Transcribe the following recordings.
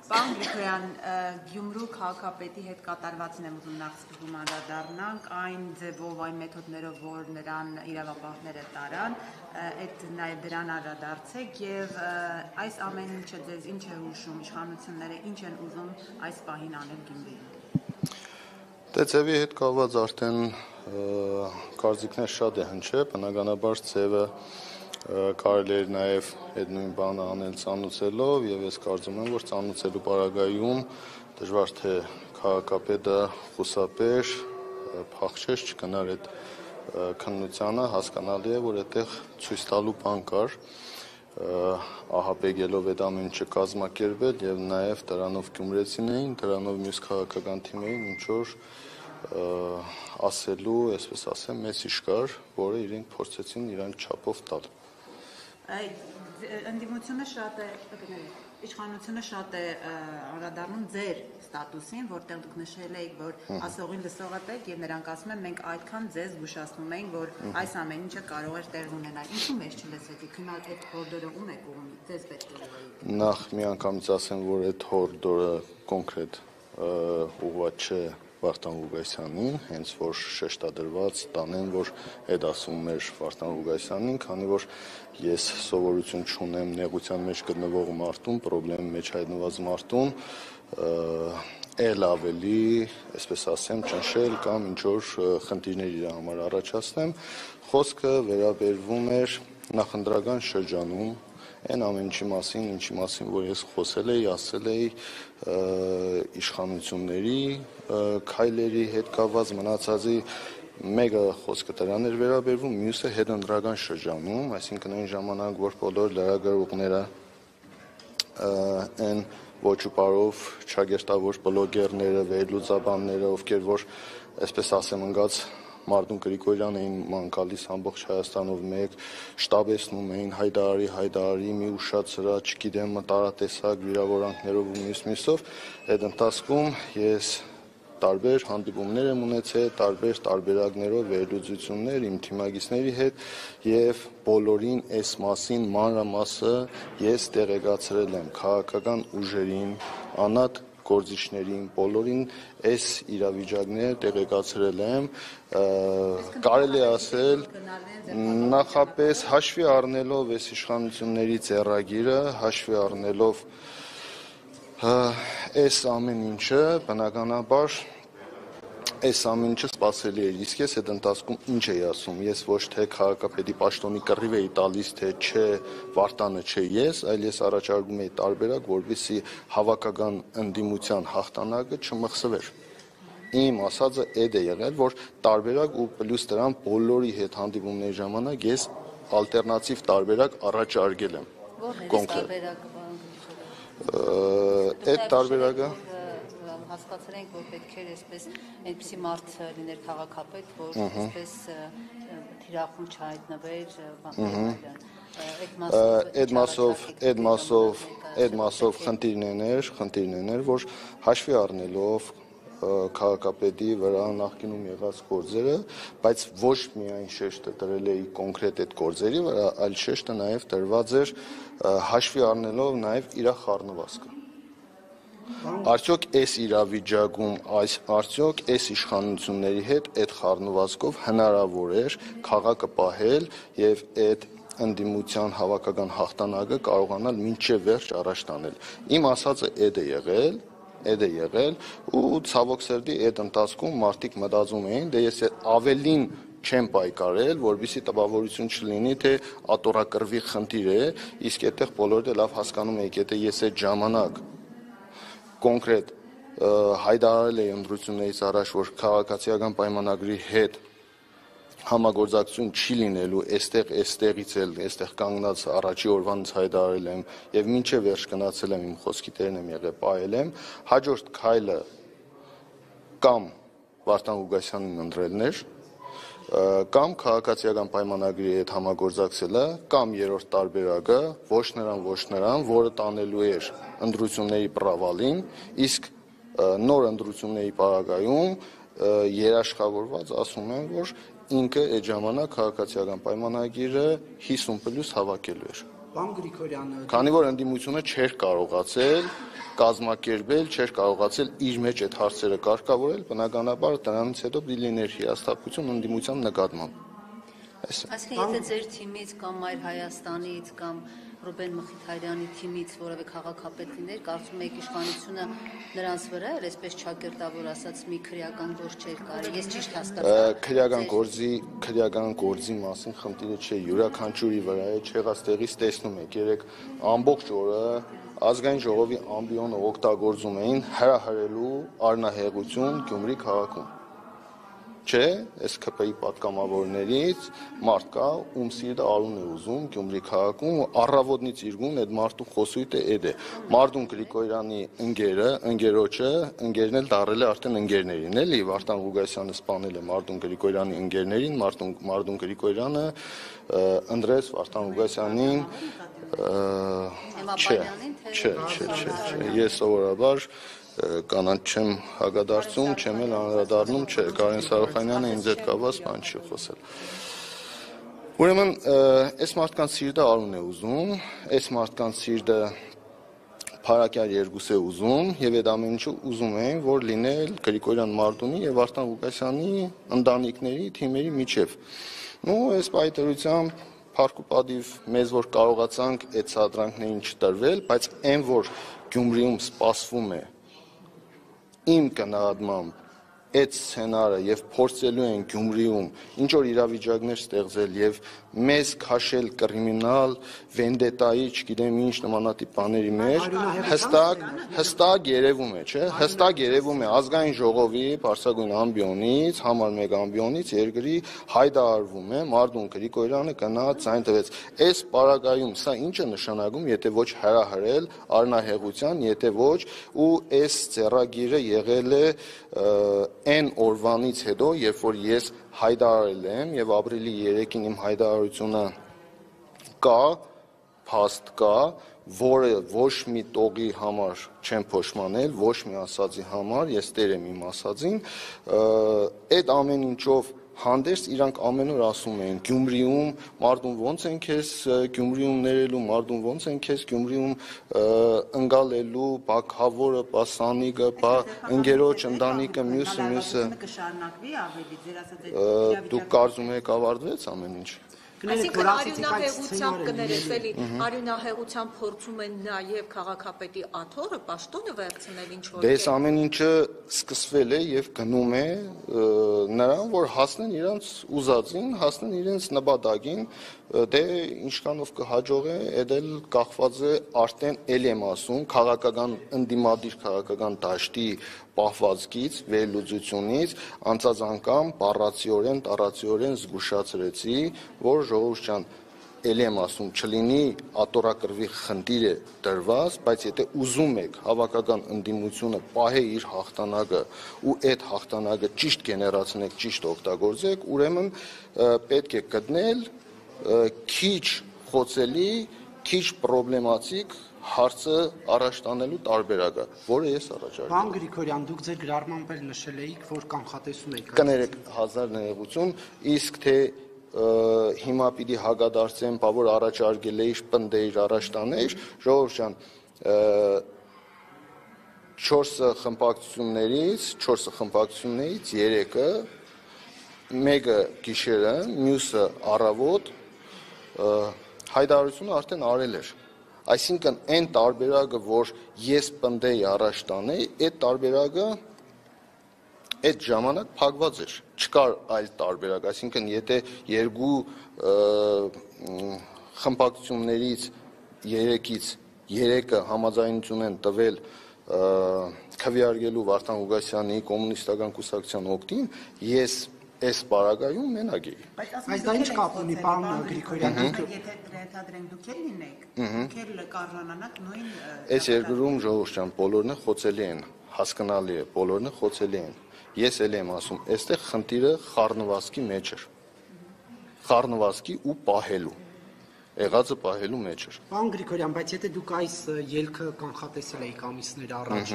Պարոն Գրիգորյան, Գյումրու քաղաքապետի հետ կատարվածին եմ ուզում նախ սկզբում անդրադառնանք, այն ձևով, այն մեթոդներով, որ նրան իրավապահները տարան, այդ նաև դրան անդրադարձեք եւ այս ամեն ինչը ձեզ ինչ է հուշում, իշխանությունները ինչ են ուզում այս պահին անել Գյումրիում։ Դե ձևի հետ կապված արդեն կարծիքներ շատ է հնչել, բնականաբար ձևը կարելի էր նաև այդ նույն բանը անել ծանուցելով եւ ես կարծում եմ, որ ծանուցելու պարագայում դժվար թե քաղաքապետը խուսափեր, փախչեր, չգնար այդ քննությանը, հասկանալի է, որ այդտեղ ցույց տալու բան կար, ահաբեկելով այդ ամեն ինչը կազմակերպել եւ նաեւ դրանով գյումրեցիներին, դրանով մյուս քաղաքական թիմերին ինչ որ ասելու, այսպես ասեմ, մեսիջ կար, որը իրենք փորձեցին իրանք չափով տալ։ Ընդդիմությունը շատ է, իշխանությունը շատ է անդրադառնում ձեր ստատուսին, որտեղ դուք նշել եք, որ ասողին լսողը եք եւ նրանք ասում են մենք այդքան ձեզ զգուշացնում ենք, որ այս ամեն ինչը կարող էր տեղ ունենալ։ Ինչու մեզ չլսեցիք, հիմա այդ հորդորը ում է կողմի, ձեզ պետք է ուղղի։ Նախ միանգամից ասեմ, որ այդ հորդորը կոնկրետ ուղղված չէ Վարդան Ղուկասյանին, հենց որ շեշտադրված տանեն, որ այդ ասում էր Վարդան Ղուկասյանին, քանի որ ես սովորություն չունեմ նեղության մեջ գտնվող մարդուն, պրոբլեմի մեջ հայտնված մարդուն, էլ ավելի, այսպես ասեմ, ճնշել կամ ինչ որ խնդիրներ իր համար առաջացնեմ, խոսքը վերաբերվում էր նախընտրական շրջանում այն ամեն ինչի մասին, ինչի մասին, որ ես խոսել էի, ասել էի իշխանությունների քայլերի հետ կապված մնացածի մեկը խոսքը դրան էր վերաբերվում, մյուսը հետընտրական շրջանում, այսինքն այն ժամանակ, որ բոլոր լրագրողները այն ոչ ու պարով չագերտավոր բլոգերները, վերլուծաբանները, ովքեր որ, այսպես ասեմ, ընկած Մարտուն Գրիգորյան էին ման գալիս ամբողջ Հայաստանով մեկ, շտաբեցնում էին հայդարարի, մի ուշացրա, չգիտեմ, տարատեսակ վիրավորանքներով ու մյուսով, այդ ընթացքում ես տարբեր հանդիպումներ եմ ունեցել, տարբեր տարբերակներով վերլուծություններ իմ թիմակիցների հետ եւ բոլորին այս մասին մանրամասը ես տեղեկացրել եմ քաղաքական ուժերին, անհատ գործիչներին, բոլորին այս իրավիճակները տեղեկացրել եմ, կարելի ասել նախապես հաշվի առնելով այս իշխանությունների ձեռագիրը, հաշվի առնելով այս ամեն ինչը, բնականաբար այս ամեն ինչը սպասելի էր, իսկ ես այդ ընթացքում ինչ էի ասում, ես ոչ թե քաղաքապետի պաշտոնի կռիվ էի տալիս, թե չէ Վարդանը չէ ես, այլ ես առաջարկում էի տարբերակ, որպեսզի հավաքական ընդդիմության հաղթանակը չմխսվեր։ Իմ ասածը այդ է եղել, որ տարբերակ ու պլյուս դրան բոլորի հետ հանդիպումների ժամանակ ես ալտերնատիվ տարբերակ առաջարկել եմ։ Կոնկրետ այդ տարբերակը հասկացել ենք, որ պետք էր այսպես այնպիսի մարդ լիներ քաղաքապետ, որ այսպես թիրախում չհայտնվեր այդ մասով խնդիրն էր, որ հաշվի առնելով քաղաքապետի վրա նախկինում եղած գործերը, բայց ոչ միայն շեշտը դրել էի կոնկրետ այդ գործերի վրա, այլ շեշտը նաև դրված էր հաշվի առնելով նաև իր խառնվածքը։ Արդյոք այս իրավիճակում, արդյոք այս իշխանությունների հետ այդ խառնվածքով հնարավոր էր քաղաքը պահել եւ այդ ընդդիմության հավաքական հաղթանակը կարողանալ մինչև վերջ առաջ տանել։ Իմ ասածը այդ է եղել ու ցավոք սրտի այդ ընթացքում մարդիկ մտածում էին, դե ես ավելին չեմ պայքարել, որպեսզի տպավորություն չլինի, թե ատորակռվի խնդիր է, իսկ այդտեղ բոլորը լավ հասկանում եք, եթե ես այդ ժամանակ կոնկրետ հայտարարել էի ընտրություններից առաջ, որ քաղաքացիական պայմանագրի հետ համագործակցություն չի լինելու, այստեղ կանգնած առաջի օրվանից հայտարարել եմ եւ մինչեւ վերջ գնացել եմ իմ խոսքի տերն եմ եղել, պահել եմ, հաջորդ քայլը կամ Վարդան Ղուկասյանին ընտրելն էր, կամ քաղաքացիական պայմանագրի հետ համագործակցելը, կամ երրորդ տարբերակը ոչ նրան, որը տանելու էր ընտրությունների պրավալին, իսկ նոր ընտրությունների պարագայում երաշխավորված ասում են, որ ինքը այդ ժամանակ քաղաքացիական պայմանագիրը 50+ հավաքելու էր։ Պարոն Գրիգորյան, Քանի որ ընդդիմությունը չէր կարողացել կազմակերպել, չէր կարողացել իր մեջ այդ հարցերը կարգավորել, բնականաբար դրանից հետո պիտի լիներ հիասթափություն ընդդիմության նկատմամբ։ Այսինքն, եթե ձեր թիմից կամ Մայր Հայաստանից կամ Ռուբեն Մխիթարյանի թիմից որևէ քաղաքապետ լիներ, կարծում եք իշխանությունը նրանց վրա էր, այսպես ճակերտավոր ասած, մի քրեական գործ չէր կարել։ Ես ճիշտ հասկացա։ Քրեական գործի մասին խնդիրը չէ, յուրաքանչյուրի վրա է, չեղած տեղից տեսնում եք, երեք ամբողջ օրը ազգային ժողովի ամբիոնը օգտագործում էին հրահրելու առնահեղություն Գյումրի քաղաքում։ Չէ, այս ԿՊ-ի պատգամավորներից մարդ կա, ում սիրտը արուն է ուզում Գյումրի քաղաքում ու առավոտից իրգուն այդ մարդու խոսույթը այդ է։ Մարդուն Գրիգորյանի ընկերոջը էլ դարել է արդեն ընկերներին, էլի Վարդան Ղուգասյանը սպանել է Մարդուն Գրիգորյանի ընկերներին, Մարդուն Գրիգորյանը ընտրեց Վարդան Ղուգասյանին, չէ, ես սովորաբար կանանց չեմ հագադարձում, չեմ էլ անդրադառնում, չէ, Կարեն Սարոխանյանը ինձ հետ կապված բան չի խոսել։ Ուրեմն, այս մարդկանց սիրտը արուն է ուզում, այս մարդկանց սիրտը փարակյալ երկուս է ուզում, եւ այդ ամեն ինչը ուզում են, որ լինել Գրիգորյան Մարտունի եւ Վարդան Ղուգասյանի ընտանիքների թիմերի միջև։ Այս պայթերությամբ փառք ու պատիվ մեզ որ կարողացանք այդ սադրանքներին չտրվել, բայց այն որ Գյումրիում սպասվում է իմ կնահատմամբ այդ սցենարը եւ փորձելու են Գյումրիում ինչ որ իրավիճակներ ստեղծել եւ մեզ քաշել կրիմինալ վենդետայի, չգիտեմ ինչ նմանատիպ բաների մեջ, հստակ երևում է, չէ՞, հստակ երևում է ազգային ժողովի բարձրագույն ամբիոնից, համար 1 ամբիոնից երկրի հայտարարվում է Մարդուն Գրիգորյանը գնաց ձայն տվեց։ Այս պարագայում սա ինչ է նշանակում, եթե ոչ հրահրել առնահեղության, եթե ոչ ու այս ծեռագիրը եղել է այն օրվանից հետո, երբ որ ես հայտարարել եմ եւ ապրիլի 3-ին իմ հայտարարությունը կա, փաստ կա, որը ոչ մի տողի համար չեմ փոշմանել, ոչ մի ասածի համար, ես տեր եմ իմ ասածին, այդ ամեն ինչով հանդերձ իրանք ամեն օր ասում են Գյումրիում Մարդուն ոնց են քեզ Գյումրիում ներելու, Մարդուն ոնց են քեզ Գյումրիում ընկալելու, բա քավորը, բա սանիկը, բա ընկերոջ ընտանիքը, մյուսը կշարունակվի ավելի ձեր ասած դուք կարծում եք ավարտվեց ամեն ինչ։ Այսինքն արյունահեղությամբ կներես էլի, արյունահեղությամբ փորձում են նաև քաղաքապետի աթոռը, պաշտոնը վերցնել ինչ-որ։ Դե այս ամեն ինչը սկսվել է եւ գնում է նրան, որ հասնեն իրենց ուզածին, հասնեն իրենց նպատակին, դե ինչքանով կհաջողե, այդ էլ կախված է արդեն էլ եմ ասում, քաղաքական ընդդիմադիր քաղաքական դաշտի պահվածքից, վերլուծությունից, անցած անգամ տառացիորեն զգուշացրեցի, որ ժողովուրդ ջան, էլ եմ ասում, չլինի ատորակրվի խնդիր է դրված, բայց եթե ուզում եք հավաքական ընդդիմությունը պահե իր հաղթանակը ու այդ հաղթանակը ճիշտ գեներացնեք, ճիշտ օգտագործեք, ուրեմն պետք է գտնել քիչ խոցելի, քիչ պրոբլեմատիկ հարցը առաջ տանելու տարբերակը, որը ես առաջարկում եմ։ Պարոն Գրիգորյան, դուք ձեր գրառմամբ էլ նշել էիք, որ կանխատեսում եք։ Կներեք 1000 ներողություն, իսկ թե հիմա պիտի հագադարձեմ, բա որ առաջարկել էիր, պնդեիր, առաջ տաներ, ժողովուրդ ջան, 4 խմբակցություններից 3-ը, մեկը գիշերը, մյուսը առավոտ հայտարարությունը արդեն արել էր։ Այսինքն այն տարբերակը, որ ես պնդեի առաջ տանեի, այդ տարբերակը այդ ժամանակ փակված էր, չկար այլ տարբերակ, այսինքն եթե երկու խմբակցություններից 3-ից 3-ը համաձայնություն են տվել քվեարկելու Վարդան Ղուգասյանի կոմունիստական կուսակցության օգտին, ես այս պարագայում մենակ էի։ Բայց դա ինչ կապ ունի, պարոն Գրիգորյան, եթե ենթադրենք դուք էլ լինեք, դուք էլ կարժանանաք նույն Այս երկրում ժողովուրդ ջան, բոլորն խոցելի են, հասկանալի է, բոլորն խոցելի են։ Ես էլ եմ ասում, այստեղ խնդիրը խառնվածքի մեջ էր։ Խառնվածքի ու պահելու։ եղածը պահելու մեջ էր։ Պարոն Գրիգորյան, բայց եթե դուք այս ելքը կանխատեսել էիք ամիսներ առաջ,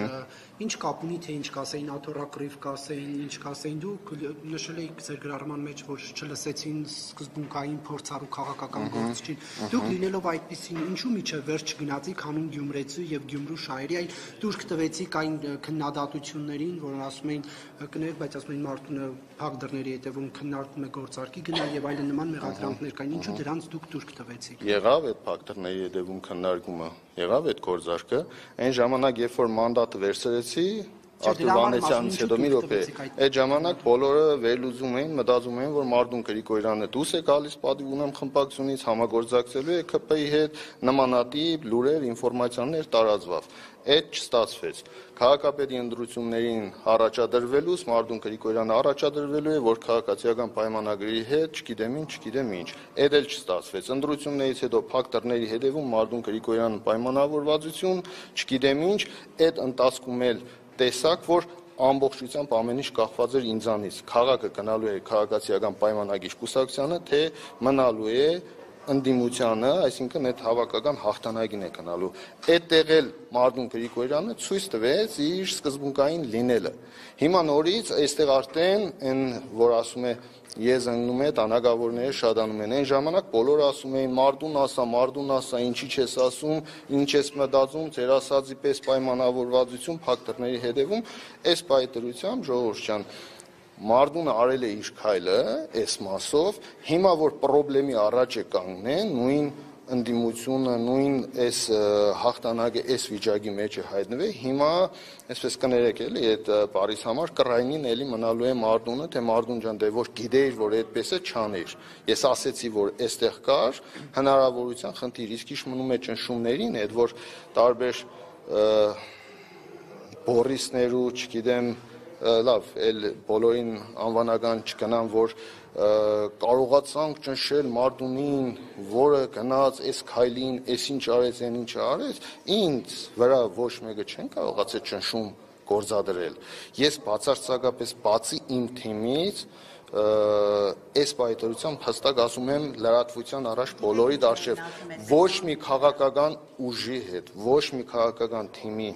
ինչ կապ ունի, թե ինչ կասեին աթոռակռիվ կասեին, ինչ կասեին, դուք նշել էիք ձեր գրառման մեջ, որ չլսեցին սկզբունքային փորձառու քաղաքական գործչին։ Դուք լինելով այդպեսին, ինչու միջև վերջ չգնացիք հանուն գյումրեցու եւ Գյումրու շահերի, այլ դուրս տվեցիք այն քննադատություններին, որ ասում էին կներ, բայց ասում էին Մարտունը փակ դռների հետևում քննարկում է գործարքի գնալ եւ այլն նման մեղադրանքներ կային։ Ինչու դրանց դուք դուրս տվեցիք։ Եղավ այդ փակ դռների հետևում քննարկումը, եղավ այդ գործարքը, այն ժամանակ, երբ որ մանդատը վերցրեցի, Արտուր Վանեցյանից հետո մի րոպե, այդ ժամանակ բոլորը վերլուծում էին, մտածում էին, որ Մարտուն Գրիգորյանը դուրս է գալիս պատիվ ունեմ խմբակցությունից, համագործակցելու է ԿՊ-ի հետ, նմանատիպ լուրեր, ինֆորմացիաներ տարածվավ։ Այդ չստացվեց։ Քաղաքապետի ընտրություններին առաջադրվելուց Մարտուն Գրիգորյանը առաջադրվելու է, որ քաղաքացիական պայմանագրի հետ, չգիտեմ ինչ, այդ էլ չստացվեց։ Ընտրություններից հետո փակ դռների հետևում Մարտուն Գրիգորյանը պայմանավորվածություն, չգիտեմ ինչ, այդ ընթացքում էլ տեսակ, որ ամբողջությամբ ամեն ինչ կախված էր ինձանից։ Քաղաքը գնալու է քաղաքացիական պայմանագիր կուսակցությանը, թե մնալու է ընդդիմությանը, այսինքն այդ հավաքական հաղթանակին է գնալու։ Այդտեղ էլ Մարտուն Գրիգորյանը ցույց տվեց իր սկզբունքային լինելը։ Հիմա նորից այստեղ արդեն այն, որ ասում է ես ընկնում է, տանագավորները շատանում են։ Այն ժամանակ բոլորը ասում էին Մարտուն ասա, ինչի չես ասում, ինչ ես մտածում, ձեր ասածի պես պայմանավորվածություն փակ դռների հետևում, այս պայմանավորությամբ ժողովուրդ ջան, Մարտունը արել է իր քայլը այս մասով, հիմա որ խնդրի առաջ է կանգնեն, նույն ընդդիմությունը, նույն այս հաղթանակը այս վիճակի մեջ է հայտնվել, հիմա այսպես կներեք էլի այդ բարիս համար կռայնին էլի մնալու է Մարտունը, թե Մարտուն ջան դե որ գիտեիր, որ այդպես է չաներ։ Ես ասեցի, որ այստեղ կար հնարավորության խնդիր, իսկ ինչ մնում է ճնշումներին, այդ որ տարբեր բորիսներու, չգիտեմ, լավ, էլ բոլորին անվանական չգնամ, որ կարողացանք ճնշել Մարտունին, որը գնաց այս քայլին, այս ինչ արեց, այն ինչ արեց, ինձ վրա ոչ մեկը չեն կարողացել ճնշում գործադրել։ Ես բացարձակապես բացի իմ թիմից այս պայմանությամբ հստակ ասում եմ լրատվության առաջ բոլորի դարչև ոչ մի քաղաքական ուժի հետ, ոչ մի քաղաքական թիմի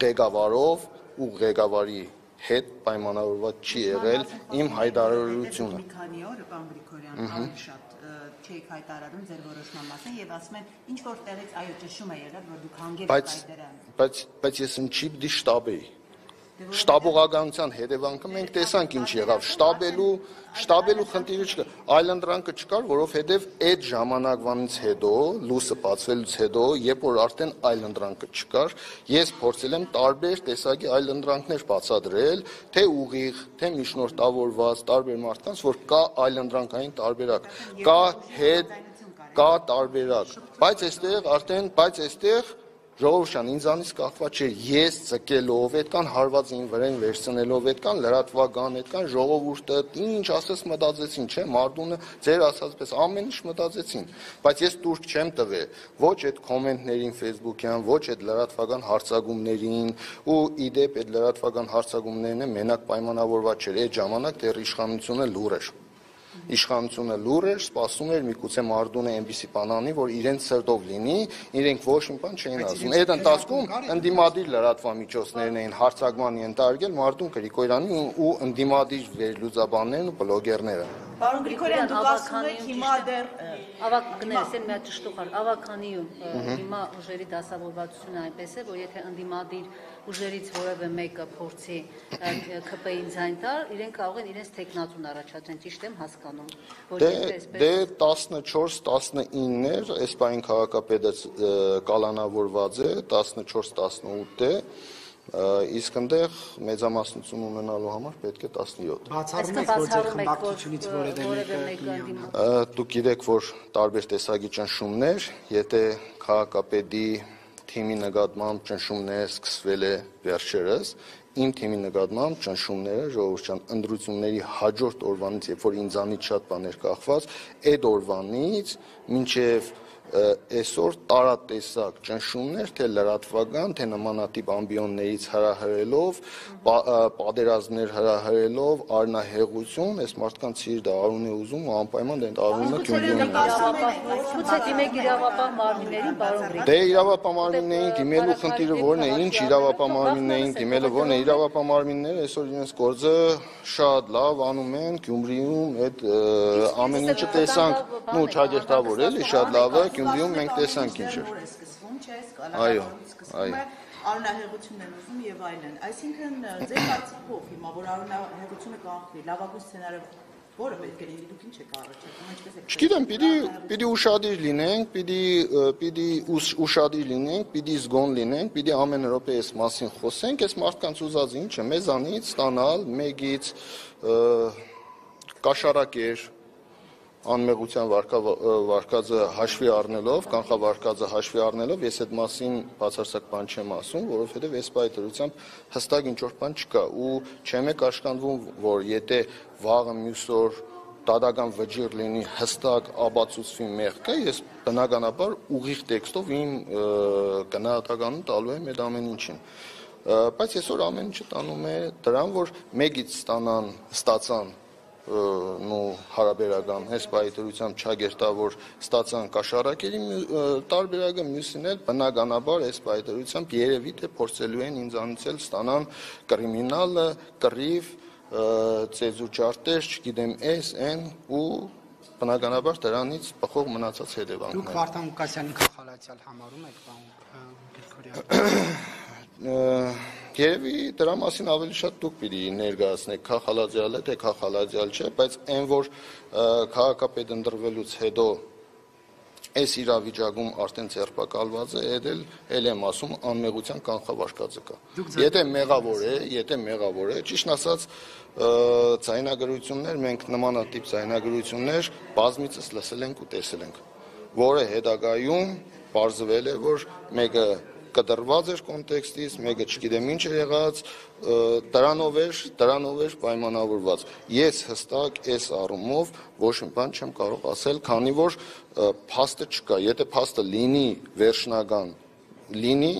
ղեկավարով ու ղեկավարի հետ պայմանավորված չի եղել իմ հայտարարությունը։ Մի քանի օր պարոն Գրիգորյան, ավելի շատ չեք հայտարարում ձեր որոշման մասին եւ ասում են ինչ որ տեղից այո ճնշում է եղել, որ դուք հանգել եք այդ դրան։ Բայց ես ինչի պիտի շտաբ էի։ Շտաբողականության հետևանքը մենք տեսանք ինչ եղավ, շտաբելու խնդիրը չկա, այլընտրանքը չկար, որովհետև այդ ժամանակվանից հետո, լույսը բացվելուց հետո, երբ որ արդեն այլընտրանքը չկար, ես փորձել եմ տարբեր տեսակի այլընտրանքներ բացադրել, թե ուղիղ, թե միջնորդավորված, տարբեր մարդկանց, որ կա այլընտրանքային տարբերակ, կա տարբերակ, բայց այստեղ ժողովուրդ ջան, ինձանից կախված չէ, ես ցկելով, այդքան հարվածին վրան վերցնելով, այդքան լրատվական, այդքան ժողովուրդը ինչ ասես մտածեցին, չէ, Մարտունը ձեր ասածպես ամեն ինչ մտածեցին, բայց ես տուրք չեմ տվել ոչ այդ կոմենտներին Facebook-յան, ոչ այդ լրատվական հարցակումներին, ու իդեպ այդ լրատվական հարցակումներն մենակ պայմանավորված չէր, այդ ժամանակ դեռ իշխանությունը լուր էր, սպասում էր միգուցե Մարտունը այնպիսի բան անի, որ իրենց սրտով լինի, իրենք ոչ մի բան չէին ասում։ Այդ ընթացքում ընդդիմադիր լրատվամիջոցներն էին հարցակման ենթարկել Մարտուն Գրիգորյանին ու ընդդիմադիր վերլուծաբաններն ու բլոգերները։ Պարոն Գրիգորյան, դուք ասում եք հիմա դեռ ավակներս են մի հատ ճշտուխար, ավականիում հիմա ուժերի դասավորվածությունը այնպես է, որ եթե ընդդիմադիր ուժերից որևէ մեկը փորձի ԿՊ-ին ձայն տալ, իրենք կարող են իրենց տեխնատուն առաջադրեն, ճիշտ եմ հասկանում, որ եթե այսպես Դե 14-19-ներ, այս բային քաղաքապետը կալանավորված է, 14-18 է, իսկ այնտեղ մեծամասնություն ունենալու համար պետք է 17։ Բացառում եք, որ ձեր խմբակցությունից որևէ մեկը Դուք գիտեք, որ տարբեր տեսակի ճնշումներ, եթե քաղաքապետի թիմի նկատմամբ ճնշումներ սկսվել է վերջերս, իմ թիմի նկատմամբ ճնշումները ժողովուրդ ջան ընտրությունների հաջորդ օրվանից, երբ որ ինձանից շատ բաներ կախված, այդ օրվանից մինչև այսօր տարատեսակ ճնշումներ, թե լրատվական, թե նմանատիպ ամբիոններից հրահրելով, պատերազմներ հրահրելով, արնահեղություն, այս մարդկանց սիրտը արուն է ուզում ու անպայման դեն արունը Գյումրիում է։ Գուցե դիմեք իրավապահ մարմիններին, պարոն Գրիգորյան։ Դե իրավապահ մարմիններին դիմելու խնդիրը որն է, ինչ իրավապահ մարմիններին դիմելը որն է, իրավապահ մարմինները այսօր իրենց գործը շատ լավ անում են Գյումրիում, այդ ամեն ինչը տեսանք, նու ճակերտավոր էլի, շատ լավ է, Գյումրիում մենք տեսանք ինչ էր։ Այո, այո։ Արունահեղությունն են ուզում եւ այլն։ Այսինքն ձեր կարծիքով հիմա որ արունահեղությունը կանխվի, լավագույն սցենարը որը պետք է լինի, դուք ինչ եք առաջարկում, ինչպես եք։ Չգիտեմ, պիտի ուշադիր լինենք, պիտի ուշադիր լինենք, պիտի զգոն լինենք, պիտի ամեն րոպե այս մասին խոսենք, այս մարդկանց ուզած ինչը մեզանից ստանալ մեկից կաշառակեր անմեղության վարկածը հաշվի առնելով, կանխավարկածը հաշվի առնելով, ես այդ մասին բացարձակ բան չեմ ասում, որովհետև այս պայթրությամբ հստակ ինչ-որ բան չկա ու չեմ է կաշկանդվում, որ եթե վաղը մյուս օր դատական վճիռ լինի հստակ ապացուցվի մեղքը, ես բնականաբար ուղիղ տեքստով իմ գնահատականում տալու եմ այդ ամեն ինչին։ Բայց այսօր ամեն ինչը տանում է դրան, որ մեկից ստացան հարաբերական այս պայթրությամբ չագերտավոր ստացան կաշառակերի տարբերակը մյուսին էլ բնականաբար այս պայթրությամբ երևի թե փորձելու են ինձանից էլ ստանան կրիմինալը, կռիվ, ծեզուճարտեր, չգիտեմ այն ու բնականաբար դրանից բխող մնացած հետևանքներ։ Դուք Վարդան Ղուկասյանին քաղաքացիալ համարում եք, պարոն Գրիգորյան։ Երևի դրա մասին ավելի շատ դուք պիտի ներկայացնեք քաղաքալաձյալ է, թե քաղաքալաձյալ չէ, բայց այն որ քաղաքապետ ընտրվելուց հետո այս իրավիճակում արդեն ձերբակալված է, էլ եմ ասում անմեղության կանխավարկածը կա։ Եթե մեղավոր է, ճիշտ ասած ձայնագրություններ, մենք նմանատիպ ձայնագրություններ բազմիցս լսել ենք ու տեսել ենք, որը հետագայում պարզվել է, որ մեկը կտրված էր կոնտեքստից, մեկը չգիտեմ ինչ է եղած, դրանով էր պայմանավորված։ Ես հստակ այս առումով ոչ մի բան չեմ կարող ասել, քանի որ փաստը չկա։ Եթե փաստը լինի վերջնական, լինի,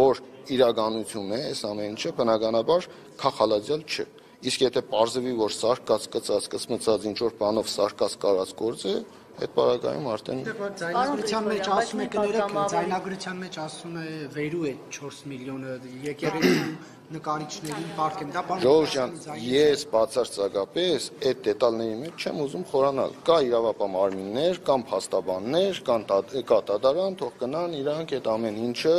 որ իրականություն է, այս ամեն ինչը բնականաբար քաղաքալաձյալ չէ։ Իսկ եթե պարզվի, որ սարկած, կծած, կսմծած ինչ-որ բանով սարկած կարած գործ է, այդ պարագայում արդեն ձայնագրության մեջ ասում է կներեք, ձայնագրության մեջ ասում է վերու է 4 միլիոնը եկեղեցու նկարիչներին պարտքեն, դա բան։ Ժողովրդյան, ես բացարձակապես այդ դետալների մեջ չեմ ուզում խորանալ։ Կա իրավապահ մարմիններ, կան փաստաբաններ, կա դատարան, թող գնան իրանք այդ ամեն ինչը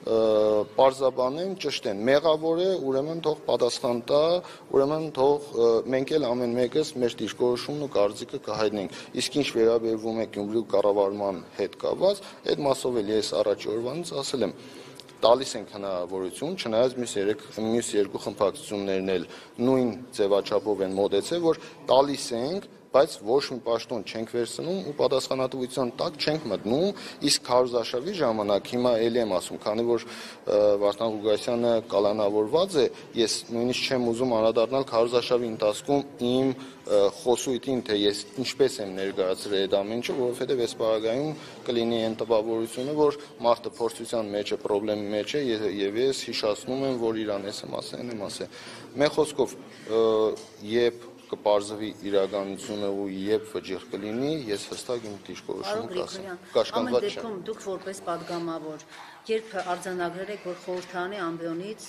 պարզաբանեն, ճշտեն։ Մեղավոր է, ուրեմն թող պատասխան տա, ուրեմն թող մենք էլ ամեն մեկս մեր դիրքորոշումն ու կարծիքը կհայտնենք։ Իսկ ինչ վերաբերվում է Գյումրու կառավարման հետ կապված, այդ մասով էլ ես առաջի օրվանից ասել եմ, տալիս ենք հնարավորություն, չնայած մյուս երկու խմբակցություններն էլ նույն ձևաչափով են մոտեցել, որ տալիս ենք, բայց ոչ մի պաշտոն չենք վերցնում ու պատասխանատվության տակ չենք մտնում, իսկ քարոզարշավի ժամանակ հիմա ելի եմ ասում, քանի որ Վարդան Ղուկասյանը կալանավորված է, ես նույնիսկ չեմ ուզում անդրադառնալ քարոզարշավի ընթացքում իմ խոսույթին, թե ես ինչպես եմ ներկայացրել այդ ամեն ինչը, որովհետև այս պարագայում կլինի այն տպավորությունը, որ մարդը փորձության մեջ է, խնդրի մեջ է եւ ես հիշացնում եմ, որ իրան եմ ասել։ Մեր խոսքով, երբ կպարզվի իրականությունը ու երբ վճիռ կլինի, ես հստակ իմ դիրքորոշումը կասեմ։ Կաշկանդված չեմ։ Ամեն դեպքում դուք որպես պատգամավոր, երբ արձանագրել եք, որ խորհրդարանի ամբիոնից,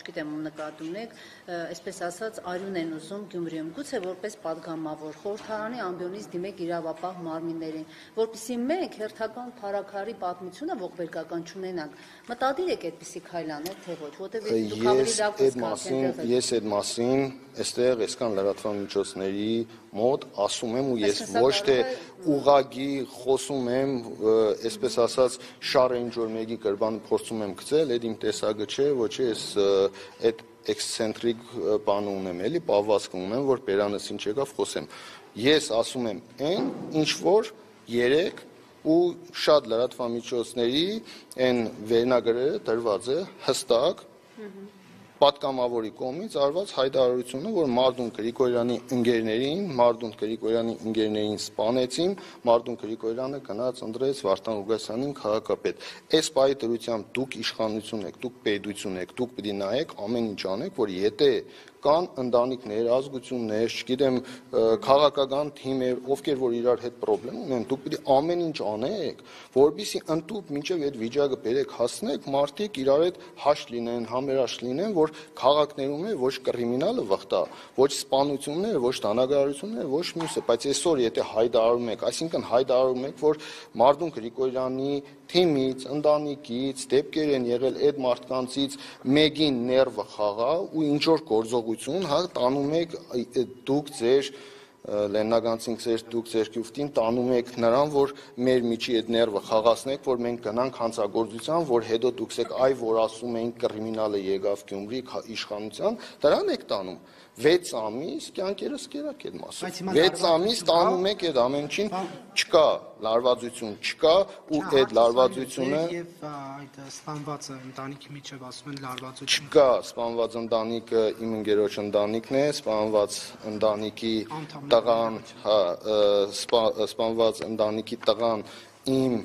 չգիտեմ ում նկատում եք, այսպես ասած, արյուն են ուզում Գյումրիում, գուցե որպես պատգամավոր, խորհրդարանի ամբիոնից դիմեք իրավապահ մարմիններին, որպեսզի մենք հերթական փառաքարի պատմությունը ողբերգական չունենանք։ Մտադիր եք այդպիսի քայլ անել, թե ոչ, որտեղ դուք ավելի լավ կզգաք։ Ես այդ մասին այստեղ այսքան լրատվամիջոցների մոտ ասում եմ ու ես ոչ թե ուղղակի խոսում եմ, այսպես ասած, շարը ինչ որ մեկի կրբանը փորձում եմ գցել, այդ իմ տեսակը չէ, ոչ ես այդ էքսցենտրիկ բան ունեմ, էլի պահվածք ունեմ, որ բերանս ինչ եկավ խոսեմ։ Ես ասում եմ այն, ինչ որ երեք ու շատ լրատվամիջոցների այն վերնագրերը դրված է հստակ պատգամավորի կողմից արված հայտարարությունը, որ Մարդուն Գրիգորյանի ընկերներին սպանեցին, Մարդուն Գրիգորյանը գնաց ընտրեց Վարդան Ղուկասյանին քաղաքապետ։ Այս պահի դրությամբ դուք իշխանություն եք, դուք պետություն եք, դուք պիտի նայեք ամեն ինչ անեք, որ եթե կան ընտանիքներ, ազգություններ, չգիտեմ, քաղաքական թիմեր, ովքեր որ իրար հետ խնդրեմ ունեն, դուք պիտի ամեն ինչ անեք, որպեսզի ընդդուք մինչև այդ վիճակը բերեք հասնեք, մարդիկ իրար հետ հաշտ լինեն, համերաշխ լինեն, որ քաղաքներում է ոչ կրիմինալը վխտա, ոչ սպանությունները, ոչ դանագարարությունները, ոչ մյուսը, բայց այսօր եթե հայտարարում եք, այսինքն հայտարարում եք, որ Մարդուն Գրիգորյանի թիմից, ընտանիքից դեպքեր են եղել այդ մարդկանցից մեկին ներվը խաղա ու ինչ որ գործողություն, հա, տանում եք դուք ձեր Լեննագանցին դուք ձեր գյուտին տանում եք նրան, որ մեր միջի այդ ներվը խաղացնեք, որ մենք գնանք հանցագործության, որ հետո դուք եք այ որ ասում էին կրիմինալը եկավ Գյումրի իշխանության, դրան եք տանում 6 ամիս կյանքերս կերակ այդ մասը 6 ամիս տանում եք այդ ամեն ինչին չկա լարվածություն չկա ու այդ լարվածությունը եւ այդ սպանված ընտանիքի միջև ասում են լարվածություն չկա սպանված ընտանիքը իմ ընկերոջ ընտանիքն է սպանված ընտանիքի տղան հա սպանված ընտանիքի տղան իմ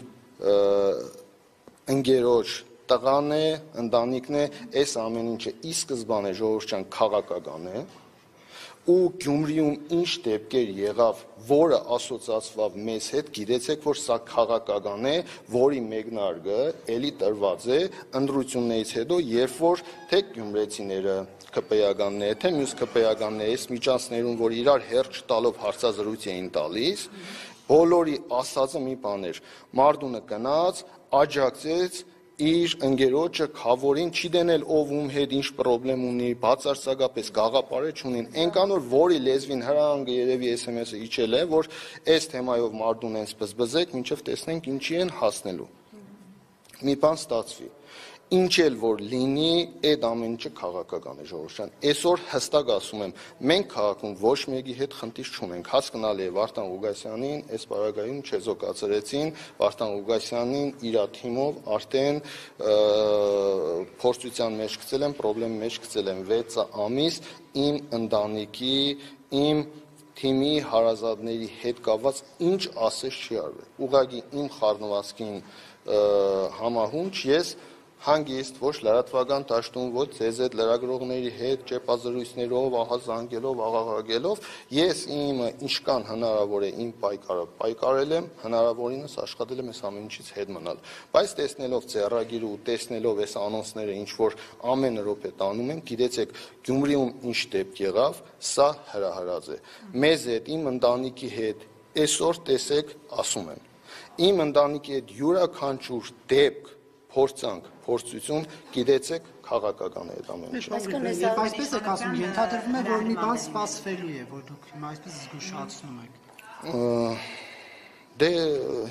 ընկերոջ տղան է, ընտանիքն է, այս ամեն ինչը ի սկզբանե ժողովրդյան քաղաքական է, ու Գյումրիում ինչ դեպքեր եղավ, որը ասոցացվավ մեզ հետ, գիտեցեք, որ սա քաղաքական է, որի մեկնարկը էլի տրված է ընտրություններից հետո, երբ որ թե գյումրեցիները ԿՊ-ականները, թե մյուս ԿՊ-ականները այս միջանցներում, որ իրար հերթ չտալով հարցազրույց էին տալիս, բոլորի ասածը մի բան էր, Մարդունը գնաց, աջակցեց իր ընկերոջը խավորին չի դնել ով ում հետ ինչ խնդրեմ ունի բացարձակապես գաղափարը չունին այնքան որ որի լեզվին հրանգը երևի SMS-ը իջել է որ այս թեմայով Մարդուն ens բզբզեք մինչև տեսնենք ինչի են հասնելու մի բան ստացվի ինչ էլ որ լինի այդ ամեն ինչը քաղաքական է ժողովրդյան այսօր հստակ ասում եմ մենք քաղաքում ոչ մեկի հետ խնդիր չունենք հասկանալի է Վարդան Ղուկասյանին այս պարագայում չեզոքացրեցին Վարդան Ղուկասյանին իր թիմով արդեն փորձության մեջ գցել են խնդրի մեջ գցել են 6 ամիս իմ ընտանիքի իմ թիմի հարազատների հետ կապված ինչ ասես չի արվել ուղղակի իմ խառնվածքին համահունչ ես հանգիստ ոչ լրատվական դաշտում ոչ ձեզ այդ լրագրողների հետ ճեպազրույցներով ահա զանգելով աղաղակելով ես իմ ինչքան հնարավոր է իմ պայքարը պայքարել եմ հնարավորինս աշխատել եմ այս ամեն ինչից հետ մնալ բայց տեսնելով ձեռագիրը ու տեսնելով այս անոնսները ինչ որ ամեն րոպե տանում են գիտեցեք Գյումրիում ինչ դեպք եղավ սա հրահրած է մեզ հետ իմ ընտանիքի հետ այսօր տեսեք ասում եմ իմ ընտանիքի հետ յուրաքանչյուր դեպք փորձանք փորձություն գիտեցեք քաղաքական է այդ ամեն ինչը Երբ այսպես եք ասում ենթադրվում է որ մի բան սպասվելու է որ դուք հիմա այսպես զգուշացնում եք դե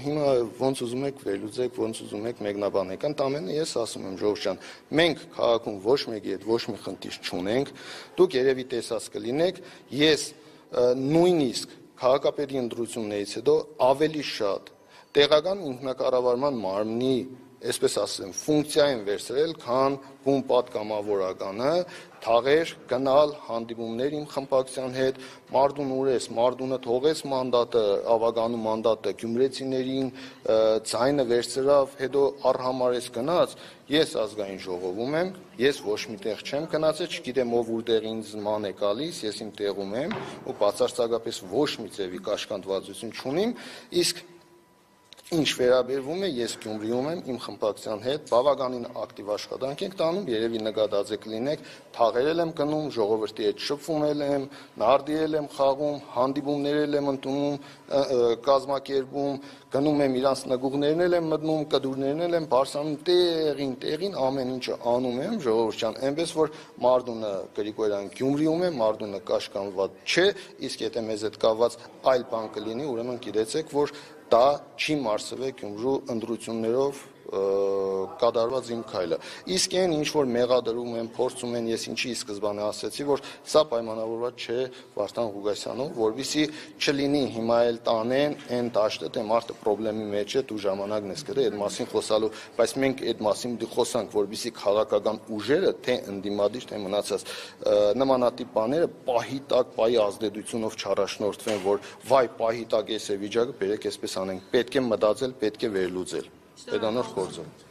հիմա ոնց ուզում եք վերլուծեք ոնց ուզում եք մեկնաբանեք ընդամենը ես ասում եմ ժողովրդյան մենք քաղաքում ոչ մեկի հետ ոչ մի խնդիր չունենք դուք երևի տեսած կլինեք ես նույնիսկ քաղաքապետի ընտրություններից հետո ավելի շատ տեղական ինքնակառավարման մարմնի այսպես ասեմ, ֆունկցիա են վերցրել, քան բուն պատգամավորականը, թաղեր, գնալ, հանդիպումներ իմ խմբակցության հետ, Մարդուն ուրես, Մարդունը թողեց մանդատը, ավագանու մանդատը, գյումրեցիներին ձայնը վերցրավ, հետո առհամարես գնաց, ես ազգային ժողովում եմ, ես ոչ մի տեղ չեմ գնացել, չգիտեմ ով որտեղ ինձ ման է գալիս, ես իմ տեղում եմ, ու բացարձակապես ոչ մի ձևի կաշկանդվածություն չունիմ, իսկ Ինչ վերաբերվում է, ես Գյումրիում եմ, իմ խմբակցության հետ, բավականին ակտիվ աշխատանք ենք տանում, երևի նկատած եք լինեք, թաղերել եմ գնում, ժողովրդի հետ շփվում եմ, նարդիել եմ խաղում, հանդիպումներ եմ ընդունում, կազմակերպում, գնում եմ իրանց նգուղներն եմ մտնում, կդուրներն եմ բարձրանում, տեղին ամեն ինչը անում եմ, ժողովրդյան, այնպես որ Մարդունը Գրիգորյան Գյումրիում է, Մարդունը կաշկանդված չէ, իսկ եթե մեզ հետ կապված այլ բան կլինի, ուրեմն գիտեցեք, որ դա չի մարսվել Գյումրու ընտրություններով կատարված իմ քայլը։ Իսկ այն ինչ որ մեղադրում են, փորձում են, ես ինչի սկզբանե ասացի, որ սա պայմանավորված չէ Վարդան Ղուկասյանով, որովհետեւ չլինի հիմա էլ տանեն այն դաշտը, թե մարդը խնդրի մեջ է, դու ժամանակն ես գրել այդ մասին խոսալու, բայց մենք այդ մասին խոսանք, որովհետեւ քաղաքական ուժերը, թե ընդդիմադիր, թե մնացած նմանատիպ բաները պահի տակ, պահի ազդեցությունով չառաջնորդվեն, որ վայ պահի տակ էս է վիճակը, բերեք այսպես անենք, պետք է մտածել, պետք է վերլուծել։ Պետանոր գործը։